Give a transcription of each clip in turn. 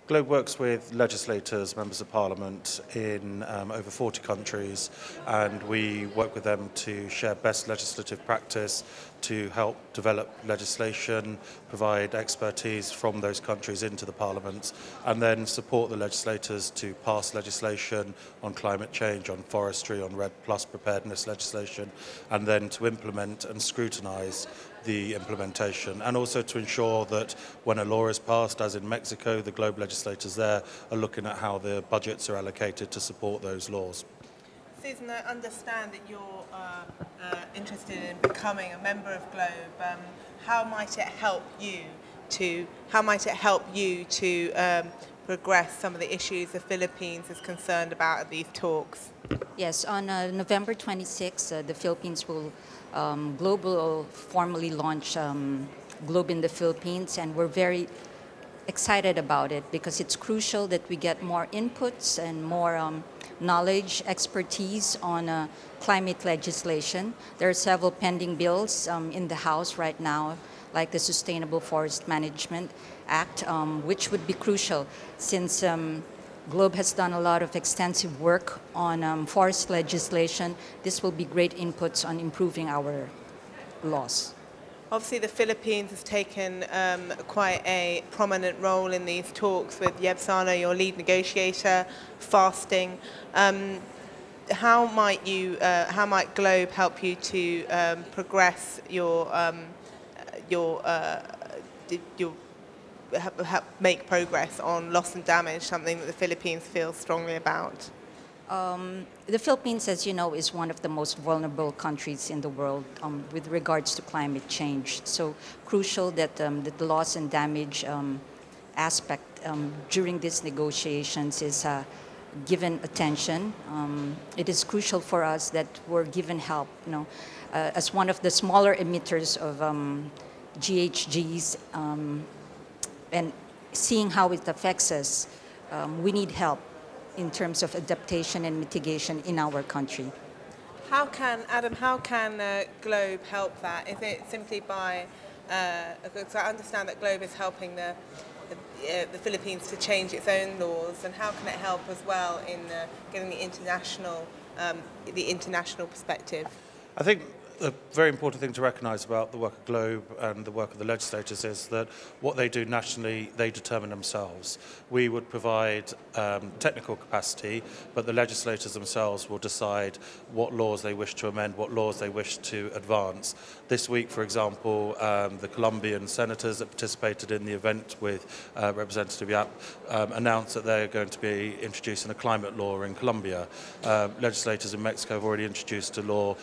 Globe works with legislators, members of parliament in over 40 countries, and we work with them to share best legislative practice, to help develop legislation, provide expertise from those countries into the parliaments, and then support the legislators to pass legislation on climate change, on forestry, on REDD+ preparedness legislation, and then to implement and scrutinise the implementation, and also to ensure that when a law is passed, as in Mexico, the Globe legislators there are looking at how the budgets are allocated to support those laws. Susan, I understand that you're interested in becoming a member of Globe. How might it help you to progress some of the issues the Philippines is concerned about at these talks? Yes, on November 26, the Philippines will Globe will formally launch Globe in the Philippines, and we're very excited about it because it's crucial that we get more inputs and more knowledge, expertise on climate legislation. There are several pending bills in the House right now, like the Sustainable Forest Management Act, which would be crucial since Globe has done a lot of extensive work on forest legislation. This will be great inputs on improving our laws. Obviously, the Philippines has taken quite a prominent role in these talks with Yebsano, your lead negotiator, fasting. How might Globe help you to progress help make progress on loss and damage, something that the Philippines feels strongly about? The Philippines, as you know, is one of the most vulnerable countries in the world with regards to climate change. So crucial that the loss and damage aspect during these negotiations is given attention. It is crucial for us that we're given help. As one of the smaller emitters of GHGs, and seeing how it affects us, we need help in terms of adaptation and mitigation in our country. How can Globe help that? Is it simply by, because I understand that Globe is helping the Philippines to change its own laws, and how can it help as well in getting the international perspective? I think a very important thing to recognise about the work of Globe and the work of the legislators is that what they do nationally, they determine themselves. We would provide technical capacity, but the legislators themselves will decide what laws they wish to amend, what laws they wish to advance. This week, for example, the Colombian senators that participated in the event with Representative Yap announced that they're going to be introducing a climate law in Colombia. Legislators in Mexico have already introduced a law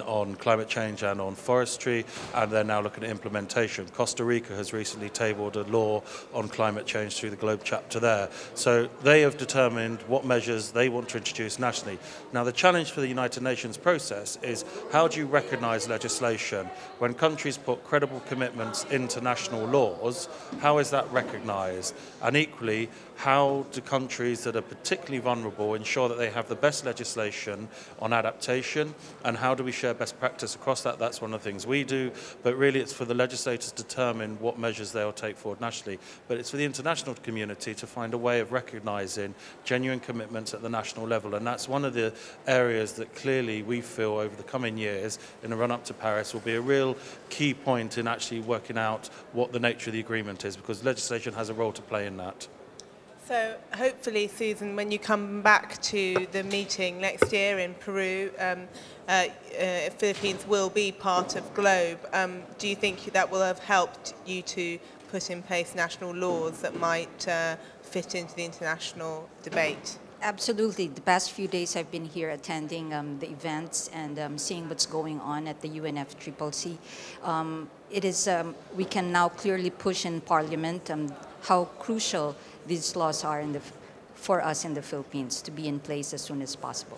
on climate change and on forestry, and they're now looking at implementation. Costa Rica has recently tabled a law on climate change through the Globe chapter there. So they have determined what measures they want to introduce nationally. Now, the challenge for the United Nations process is how do you recognise legislation? When countries put credible commitments into national laws, how is that recognised? And equally, how do countries that are particularly vulnerable ensure that they have the best legislation on adaptation, and how do we share best practice across that? That's one of the things we do, but really it's for the legislators to determine what measures they'll take forward nationally. But it's for the international community to find a way of recognising genuine commitments at the national level, and that's one of the areas that clearly we feel over the coming years in the run-up to Paris will be a real key point in actually working out what the nature of the agreement is, because legislation has a role to play in that. So hopefully, Susan, when you come back to the meeting next year in Peru, Philippines will be part of Globe. Do you think that will have helped you to put in place national laws that might fit into the international debate? Absolutely. The past few days I've been here attending the events and seeing what's going on at the UNFCCC. We can now clearly push in Parliament how crucial these laws are for us in the Philippines to be in place as soon as possible.